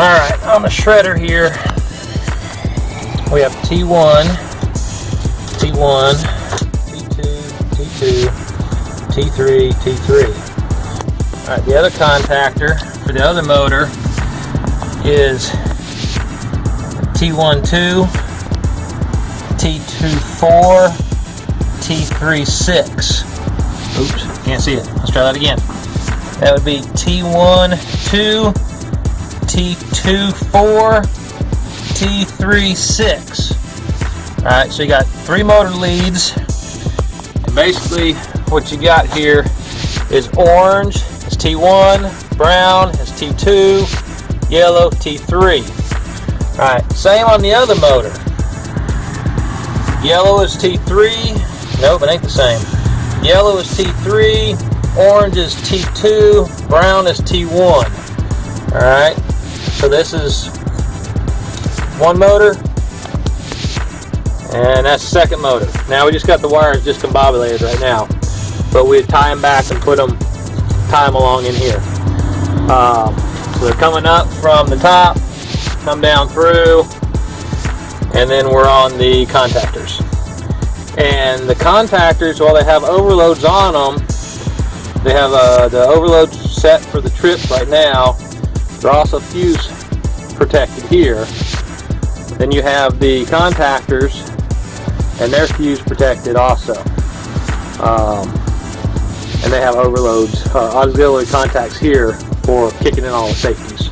Alright, on the shredder here, we have T1, T1, T2, T2, T3, T3. Alright, the other contactor for the other motor is T12, T24, T36. Oops, can't see it. Let's try that again. That would be T12, T24, T36. Alright, so you got 3 motor leads. And basically what you got here is orange is T1, brown is T2, yellow T3. Alright, same on the other motor. Yellow is T3. Nope, it ain't the same. Yellow is T3, orange is T2, brown is T1. Alright, so this is one motor, and that's the second motor. Now we just got the wires discombobulated right now, but we'd tie them back and tie them along in here. So they're coming up from the top, come down through, and then we're on the contactors. And the contactors, while they have overloads on them, they have the overload set for the trips right now. They're also fuse protected here. Then you have the contactors, and they're fuse protected also. And they have overloads, auxiliary contacts here for kicking in all the safeties.